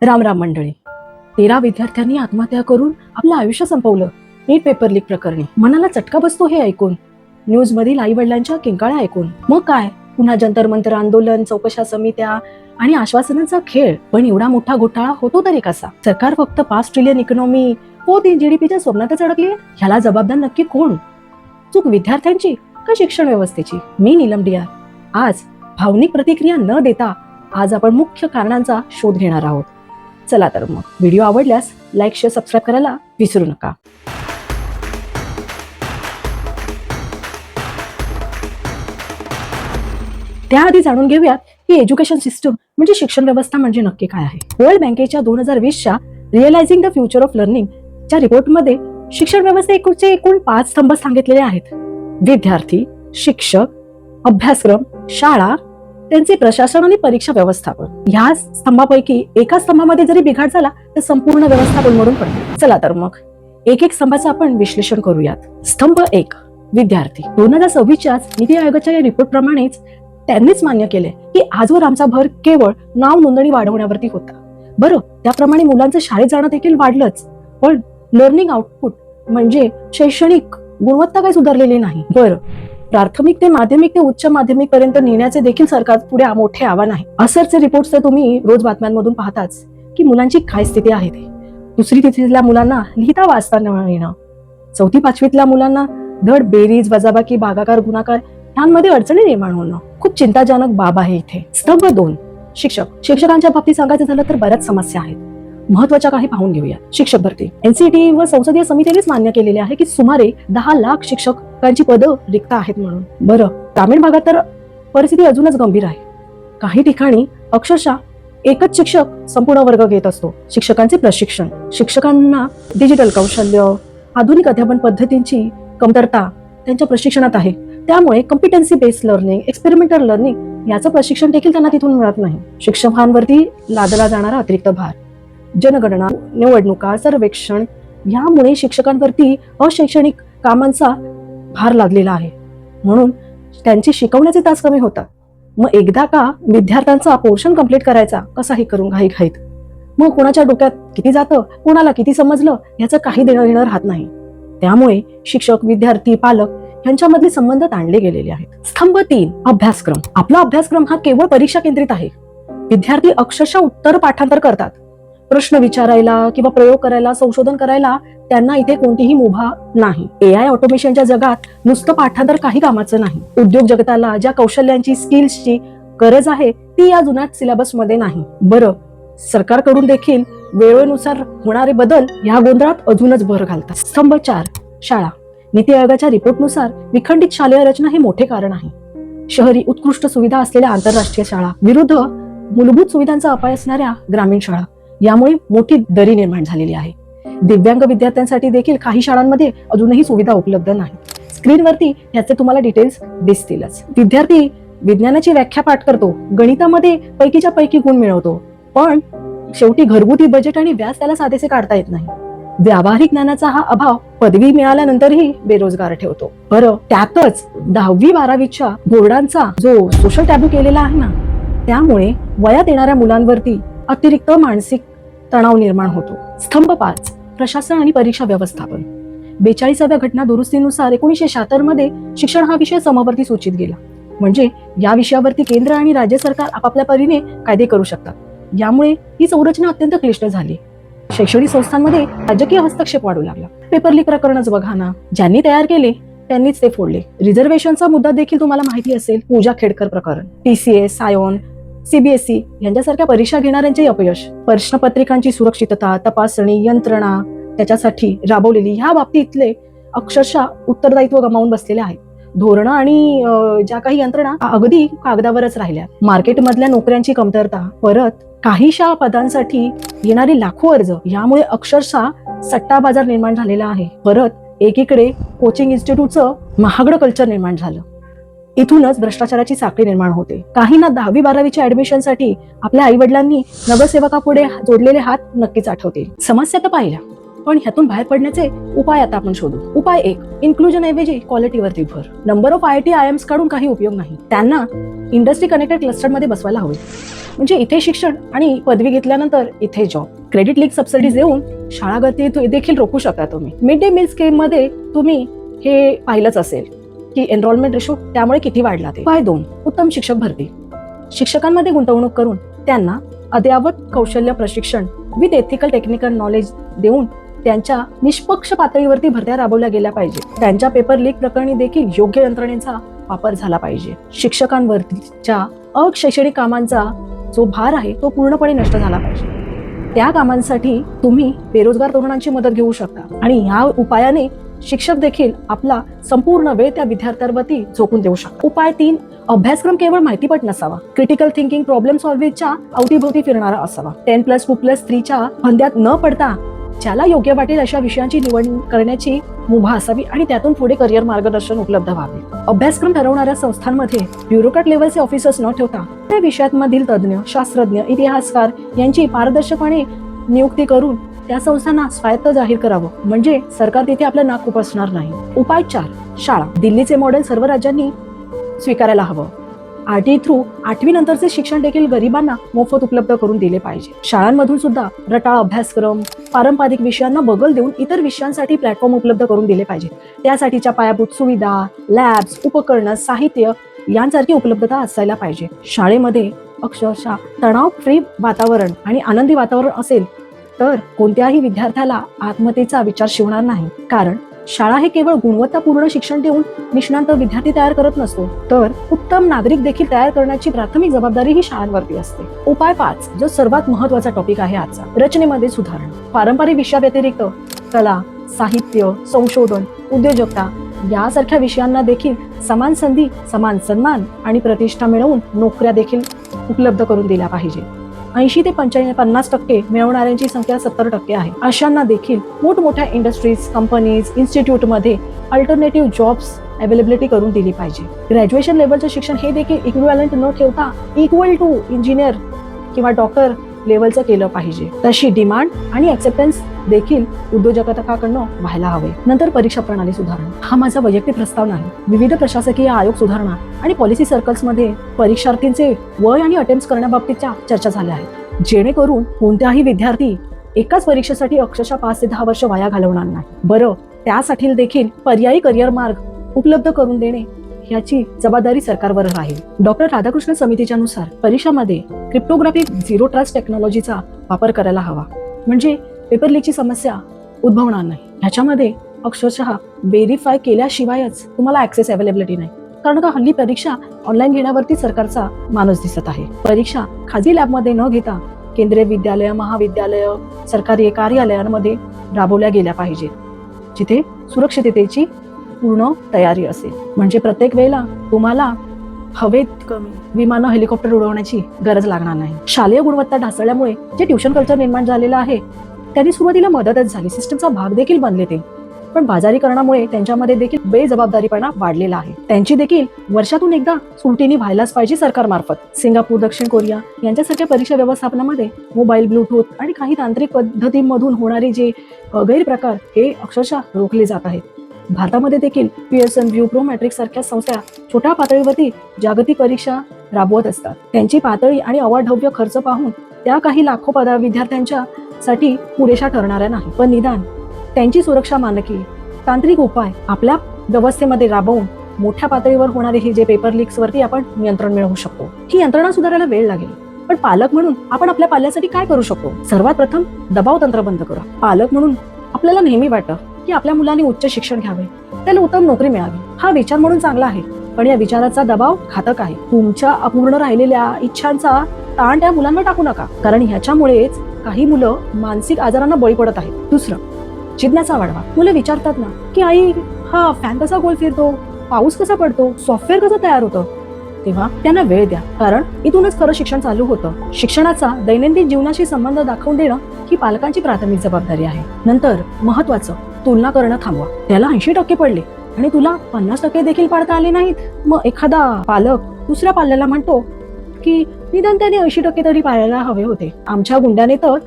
राम राम मंडळी. 13 विद्यार्थ्यांनी आत्महत्या करून आपलं आयुष्य संपवलं नीट पेपर लीक प्रकरणी. मनाला चटका बसतो हे ऐकून, न्यूज मधील आई वडिलांच्या किंकाळ्या ऐकून. मग काय, पुन्हा जंतर मंतर आंदोलन, चौकशा समित्या आणि आश्वासनांचा खेळ. पण एवढा मोठा घोटाळा होतो तरी कसा? सरकार फक्त 5 ट्रिलियन इकॉनॉमी 4 GDPच्या स्वप्नातच अडकली. ह्याला जबाबदार नक्की कोण? चूक विद्यार्थ्यांची का शिक्षण व्यवस्थेची? मी नीलम डियार. आज भावनिक प्रतिक्रिया न देता आज आपण मुख्य कारणांचा शोध घेणार आहोत. चला तर मग, व्हिडिओ आवडल्यास लाईक, शेअर, सबस्क्राईब करायला विसरू नका. त्याआधी जाणून घेऊयात की एज्युकेशन सिस्टम म्हणजे शिक्षण व्यवस्था म्हणजे नक्की काय आहे. वर्ल्ड बँकेच्या 2020च्या realising the future of learning च्या रिपोर्टमध्ये शिक्षण व्यवस्थेचे एकूण 5 स्तंभ सांगितलेले आहेत. विद्यार्थी, शिक्षक, अभ्यासक्रम, शाळा, त्यांचे प्रशासन आणि परीक्षा व्यवस्थापन. ह्या स्तंभापैकी एका स्तंभामध्ये जरी बिघाड झाला तर संपूर्ण व्यवस्था कोलमडून पडते. चला तर मग एक एक स्तंभाचं आपण विश्लेषण करूयात. स्तंभ 1, विद्यार्थी. 2026च्या नीती आयोगाच्या या रिपोर्ट प्रमाणेच त्यांनीच मान्य केले की आजवर आमचा भर केवळ नाव नोंदणी वाढवण्यावरती होता. बरं, त्याप्रमाणे मुलांचं शाळेत जाणं देखील वाढलंच, पण लर्निंग आउटपुट म्हणजे शैक्षणिक गुणवत्ता काही सुधारलेली नाही. बरं, प्राथमिक ते माध्यमिक ते उच्च माध्यमिक पर्यंत नेण्याचे देखील सरकार पुढे मोठे आव्हान आहे. असरचे रिपोर्ट्स तर तुम्ही रोज बातम्यांमधून पाहताच की मुलांची काय स्थिती आहे ते. 2री तिसरीतल्या मुलांना लिहिता वाचता न येणं, 4थी 5वीतल्या मुलांना धड बेरीज, वजाबाकी, भागाकार, गुणाकार यांमध्ये अडचणी निर्माण होणं खूप चिंताजनक बाब आहे इथे. स्तंभ 2, शिक्षक. शिक्षकांच्या बाबतीत सांगायचं झालं तर बऱ्याच समस्या आहेत. महत्वाच्या काही पाहून घेऊया. शिक्षक भरती. NCERT व संसदीय समितीनेच मान्य केलेले आहे की सुमारे 10 लाख शिक्षकांची पदं रिक्त आहेत म्हणून. बरं, ग्रामीण भागात तर परिस्थिती अजूनच गंभीर आहे. काही ठिकाणी अक्षरशः एकच शिक्षक संपूर्ण वर्ग घेत असतो. शिक्षकांचे प्रशिक्षण. शिक्षकांना डिजिटल कौशल्य, आधुनिक अध्यापन पद्धतींची कमतरता त्यांच्या प्रशिक्षणात आहे. त्यामुळे competency based learning, experimental learning याचं प्रशिक्षण देखील त्यांना तिथून मिळत नाही. शिक्षकांवरती लादला जाणारा अतिरिक्त भार, जनगणना, निवडणुका, सर्वेक्षण यामुळे शिक्षकांवरती अशैक्षणिक कामांचा भार लादलेला आहे. म्हणून त्यांचे शिकवण्याचे तास कमी होतात. मग एकदा का विद्यार्थ्यांचा पोर्शन कंप्लीट करायचा कसाही करून घाईघाईत, मग कोणाच्या डोक्यात किती जातं, कोणाला किती समजलं याचं काही देणं घेणं राहत नाही. त्यामुळे शिक्षक, विद्यार्थी, पालक यांच्यामधले संबंध ताणले गेलेले आहेत. स्तंभ 3, अभ्यासक्रम. आपला अभ्यासक्रम हा केवळ परीक्षा केंद्रित आहे. विद्यार्थी अक्षरशः उत्तर पाठांतर करतात. प्रश्न विचारायला किंवा प्रयोग करायला, संशोधन करायला त्यांना इथे कोणतीही मुभा नाही. AI ऑटोमेशनच्या जगात नुसतं पाठांतर काही कामाचं नाही. उद्योग जगताला ज्या कौशल्यांची, स्किल्सची गरज आहे ती या जुन्या सिलेबसमध्ये नाही. बरं, सरकारकडून देखील वेळेनुसार होणारे बदल या गोंधळात अजूनच भर घालतात. स्तंभ 4, शाळा. नीती आयोगाच्या रिपोर्टनुसार विखंडित शालेय रचना हे मोठे कारण आहे. शहरी उत्कृष्ट सुविधा असलेल्या आंतरराष्ट्रीय शाळा विरुद्ध मूलभूत सुविधांचा अपाय असणाऱ्या ग्रामीण शाळा, यामुळे मोठी दरी निर्माण झालेली आहे. दिव्यांग विद्यार्थ्यांसाठी देखील काही शाळांमध्ये अजूनही सुविधा उपलब्ध नाही. स्क्रीनवरती याचे तुम्हाला डिटेल्स दिसतीलच. विद्यार्थी विज्ञानाची व्याख्या पाठ करतो, गणितामध्ये पैकीच्या पैकी गुण मिळवतो, पण शेवटी घरगुती बजेट आणि व्याज त्याला साधेसे काढता येत नाही. व्यावहारिक ज्ञानाचा हा अभाव पदवी मिळाल्यानंतरही बेरोजगार ठेवतो. बरं, त्यातच 10वी-12वीच्या बोर्डांचा जो सोशल टॅबू केलेला आहे ना, त्यामुळे वयात येणाऱ्या मुलांवरती अतिरिक्त मानसिक तणाव निर्माण होतो. स्तंभ 5, प्रशासन आणि परीक्षा व्यवस्थापन. 42व्या घटना दुरुस्तीनुसार 1976 मध्ये शिक्षण हा विषय समवर्ती सूचित गेला. म्हणजे या विषयावरती केंद्र आणि राज्य सरकार आपापल्या परीने कायदे करू शकतात. यामुळे ही संरचना अत्यंत क्लिष्ट झाली. शैक्षणिक संस्थांमध्ये राजकीय हस्तक्षेप वाढू लागला. पेपर लीक प्रकरणच बघा ना, ज्यांनी तयार केले त्यांनीच ते फोडले. रिझर्वेशनचा मुद्दा देखील तुम्हाला माहिती असेल. पूजा खेडकर प्रकरण, TCS, सायोन, CBSE यांच्यासारख्या परीक्षा घेणाऱ्यांचे अपयश, प्रश्नपत्रिकांची सुरक्षितता, तपासणी यंत्रणा त्याच्यासाठी राबवलेली ह्या बाबतीतले अक्षरशः उत्तरदायित्व गमावून बसलेले आहेत. धोरणं आणि ज्या काही यंत्रणा अगदी कागदावरच राहिल्या. मार्केटमधल्या नोकऱ्यांची कमतरता, परत काहीशा पदांसाठी येणारी लाखो अर्ज, यामुळे अक्षरशः सट्टा बाजार निर्माण झालेला आहे. परत एकीकडे कोचिंग इन्स्टिट्यूटचं महागडं कल्चर निर्माण झालं. इथूनच भ्रष्टाचाराची साखळी निर्माण होते. काहींना 10वी-12वीच्या ऍडमिशनसाठी आपल्या आई वडिलांनी नगरसेवकापुढे जोडलेले हात नक्कीच आठवतील. समस्या तर पाहिल्या, पण ह्यातून बाहेर पडण्याचे उपाय आता आपण शोधू. उपाय 1, इन्क्लुजन ऐवजी क्वालिटीवरती भर. नंबर ऑफ IIT IIMs काढून काही उपयोग नाही. त्यांना इंडस्ट्री कनेक्टेड क्लस्टरमध्ये बसवायला हवे. म्हणजे इथे शिक्षण आणि पदवी घेतल्यानंतर इथे जॉब. क्रेडिट लीग सबसिडीज देऊन शाळा गती देखील रोखू शकता तुम्ही. मिड डे मील स्कीम मध्ये तुम्ही हे पाहिलंच असेल की एनरोलमेंट रेशो त्यामुळे किती वाढला ते. उपाय 2, उत्तम शिक्षक भरती. शिक्षकांमध्ये गुंतवणूक करून त्यांना अद्ययावत कौशल्य प्रशिक्षण विथ एथिकल टेक्निकल नॉलेज देऊन त्यांच्या निष्पक्ष पातळीवरती भरत्या राबवल्या गेल्या पाहिजे. त्यांच्या पेपर लीक प्रकरणी देखील योग्य यंत्रणेचा वापर झाला पाहिजे. शिक्षकांवरच्या अशैक्षणिक कामांचा जो भार आहे तो पूर्णपणे नष्ट झाला पाहिजे. त्या कामांसाठी तुम्ही बेरोजगार तरुणांची मदत घेऊ शकता आणि ह्या उपायाने शिक्षक देखील आपला संपूर्ण वेळ त्या विद्यार्थ्यांवरती झोकून देऊ शकतात. उपाय 3, अभ्यासक्रम केवळ माहितीपट नसावा. क्रिटिकल थिंकिंग, प्रॉब्लेम सॉल्व्हिंगच्या अवतीभोवती फिरणारा असावा. 10+2+3च्या फंद्यात न पडता ज्याला योग्य वाटेल अशा विषयांची निवड करण्याची मुभा असावी आणि त्यातून पुढे करिअर मार्गदर्शन उपलब्ध व्हावे. अभ्यासक्रम ठरवणाऱ्या संस्थांमध्ये ब्युरोक्रॅट लेव्हलचे ऑफिसर्स न ठेवता त्या विषयांमधील तज्ज्ञ, शास्त्रज्ञ, इतिहासकार यांची पारदर्शकपणे नियुक्ती करून त्या संस्थांना स्वायत्त जाहीर करावं. म्हणजे सरकार तिथे आपलं नाक खुपसणार नाही. उपाय 4, शाळा. दिल्लीचे मॉडेल सर्व राज्यांनी स्वीकारायला हवं. RT थ्रू 8वी नंतरचे शिक्षण देखील गरिबांना मोफत उपलब्ध करून दिले पाहिजे. शाळांमधून सुद्धा रटाळ अभ्यासक्रम, पारंपरिक विषयांना बगल देऊन इतर विषयांसाठी प्लॅटफॉर्म उपलब्ध करून दिले पाहिजे. त्यासाठीच्या पायाभूत सुविधा, लॅब्स, उपकरणं, साहित्य यांसारखी उपलब्धता असायला पाहिजे. शाळेमध्ये अक्षरशः तणाव फ्री वातावरण आणि आनंदी वातावरण असेल तर कोणत्याही विद्यार्थ्याला आत्महत्येचा विचार शिवणार नाही. कारण शाळा हे केवळ गुणवत्तापूर्ण शिक्षण देऊन निष्णांत विद्यार्थी तयार करत नसतो, तर उत्तम नागरिक देखील तयार करण्याची प्राथमिक जबाबदारी ही शाळांवरती असते. उपाय 5, जो सर्वात महत्वाचा टॉपिक आहे आजचा, रचनेमध्ये सुधारणा. पारंपरिक विषयाव्यतिरिक्त कला, साहित्य, संशोधन, उद्योजकता यासारख्या विषयांना देखील समान संधी, समान सन्मान आणि प्रतिष्ठा मिळवून नोकऱ्या देखील उपलब्ध करून दिल्या पाहिजे. 80 ते 50% मिळवणाऱ्यांची संख्या 70% आहे. अशांना देखील मोठमोठ्या इंडस्ट्रीज, कंपनीज, इन्स्टिट्यूटमध्ये अल्टरनेटिव्ह जॉब्स अवेलेबिलिटी करून दिली पाहिजे. ग्रॅज्युएशन लेवलचं शिक्षण हे देखील इक्विव्हॅलंट न ठेवता इक्वल टू इंजिनियर किंवा डॉक्टर लेवलचं केलं पाहिजे. तशी डिमांड आणि ऍक्सेप्टन्स देखील उद्योजकताकडनं व्हायला हवे. नंतर परीक्षा प्रणाली सुधारणा. हा माझा वैयक्तिक प्रस्ताव नाही. विविध प्रशासकीय आयोग सुधारणा आणि पॉलिसी सर्कल्समध्ये परीक्षार्थींचे वय आणि अटेम्प्ट करण्याबाबतीच्या चर्चा झाल्या आहेत, जेणेकरून कोणत्याही विद्यार्थी एकाच परीक्षेसाठी अक्षरशः 5 ते 10 वर्ष वाया घालवणार नाही. बरं, त्यासाठी देखील पर्यायी करिअर मार्ग उपलब्ध करून देणे याची जबाबदारी सरकारवर राहील. डॉक्टर राधाकृष्ण समितीच्या नुसार परीक्षामध्ये क्रिप्टोग्राफिक झिरो ट्रस्ट टेक्नॉलॉजीचा वापर करायला हवा. म्हणजे पेपर लीकची समस्या उद्भवणार नाही. ह्याच्यामध्ये अक्षरशः व्हेरीफाय केल्याशिवायच तुम्हाला ऍक्सेस अवेलेबिलिटी नाही. कारण का हल्ली परीक्षा ऑनलाईन घेण्यावरती सरकारचा मानस दिसत आहे. परीक्षा खाजगी लॅबमध्ये न घेता केंद्रीय विद्यालय, महाविद्यालय, सरकारी कार्यालयांमध्ये राबवल्या गेल्या पाहिजेत, जिथे सुरक्षिततेची पूर्ण तयारी असेल. म्हणजे प्रत्येक वेळेला तुम्हाला हवेत कमी विमानं, हेलिकॉप्टर उडवण्याची गरज लागणार नाही. शालेय गुणवत्ता ढासळल्यामुळे जे ट्युशन कल्चर निर्माण झालेलं आहे त्यांनी सुरुवातीला मदतच झाली, सिस्टमचा भाग देखील बनले ते. पण बाजारीकरणामुळे त्यांच्यामध्ये देखील बेजबाबदारीपणा वाढलेला आहे. त्यांची देखील वर्षातून एकदा सुलटीनी व्हायलाच पाहिजे सरकारमार्फत. सिंगापूर, दक्षिण कोरिया यांच्यासारख्या परीक्षा व्यवस्थापनामध्ये मोबाईल, ब्लूटूथ आणि काही तांत्रिक पद्धतींमधून होणारे जे गैरप्रकार हे अक्षरशः रोखले जात आहेत. भारतामध्ये देखील पियर्सन, व्ह्यू, मॅट्रिक्स सारख्या संस्था छोट्या पातळीवरती जागतिक परीक्षा राबवत असतात. त्यांची पातळी आणि अवाढव्य खर्च पाहून त्या काही लाखो विद्यार्थ्यांच्या साठी पुरेशा ठरणाऱ्या नाही. पण निदान त्यांची सुरक्षा मानके, तांत्रिक उपाय आपल्या व्यवस्थेमध्ये राबवून मोठ्या पातळीवर होणारे हे जे पेपर लीक्स वरती आपण नियंत्रण मिळवू शकतो. ही यंत्रणा सुधारायला वेळ लागेल, पण पालक म्हणून आपण आपल्या पाल्यासाठी काय करू शकतो? सर्वात प्रथम दबाव तंत्र बंद करा. पालक म्हणून आपल्याला नेहमी वाटतं की आपल्या मुलांनी उच्च शिक्षण घ्यावे, त्याला उत्तम नोकरी मिळावी. हा विचार म्हणून चांगला आहे, पण या विचाराचा दबाव घातक आहे. तुमच्या अपूर्ण राहिलेल्या इच्छांचा ताण त्या मुलांवर टाकू नका, कारण ह्याच्यामुळेच काही मुलं मानसिक आजारांना बळी पडत आहेत. दुसरं, जिज्ञासा वाढवा. मुलं विचारतात ना की आई, हा फॅन कसा गोल फिरतो, पाऊस कसा पडतो, सॉफ्टवेअर कसं तयार होतं, तेव्हा त्यांना वेळ द्या, कारण इथूनच खरं शिक्षण चालू होतं. शिक्षणाचा दैनंदिन जीवनाशी संबंध दाखवून देणं ही पालकांची प्राथमिक जबाबदारी आहे. नंतर महत्वाचं, तुलना करणं थांबवा. त्याला 80% पडले आणि तुला 50% देखील पाडता आले नाहीत, मग एखादा पालक दुसऱ्या पाल्याला म्हणतो की निदान त्याने 80% तरी पाडायला हवे होते. आमच्या गुंड्याने तर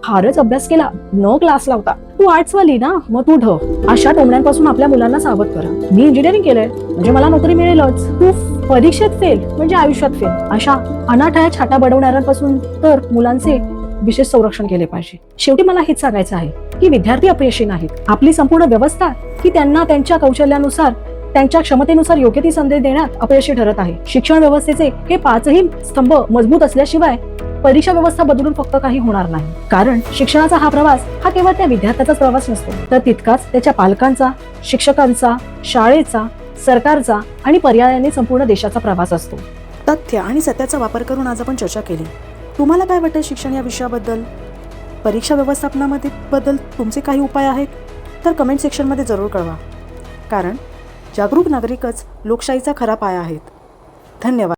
फारच अभ्यास केला, न क्लास लावता, तू आर्ट्स वाली ना मग तू ढ, अशा टोमण्यांपासून आपल्या मुलांना सावध करा. मी इंजिनिअरिंग केलंय म्हणजे मला नोकरी मिळेलच, तू परीक्षेत फेल म्हणजे आयुष्यात फेल, अशा अनाठाया छाटा बडवणाऱ्यांपासून तर मुलांचे विशेष संरक्षण केले पाहिजे. शेवटी मला हेच सांगायचं आहे की विद्यार्थी अपयशी नाहीत. आपली संपूर्ण व्यवस्था की त्यांना त्यांच्या कौशल्यानुसार, त्यांच्या क्षमतेनुसार योग्य ती संधी देण्यात अपयशी ठरत आहे. शिक्षण व्यवस्थेचे हे 5ही स्तंभ मजबूत असल्याशिवाय परीक्षा व्यवस्था बदलून फक्त काही होणार नाही. कारण शिक्षणाचा हा प्रवास हा केवळ त्या विद्यार्थ्याचाच प्रवास नसतो, तर तितकाच त्याच्या पालकांचा, शिक्षकांचा, शाळेचा, सरकारचा आणि पर्यायाने संपूर्ण देशाचा प्रवास असतो. तथ्य आणि सत्याचा वापर करून आज आपण चर्चा केली. तुम्हाला काय वाटतं शिक्षण या विषयाबद्दल? परीक्षा व्यवस्थापनामध्ये बद्दल तुमचे काही उपाय आहेत तर कमेंट सेक्शनमध्ये जरूर कळवा. कारण जागरूक नागरिकच लोकशाहीचा खरा पाया आहेत. धन्यवाद.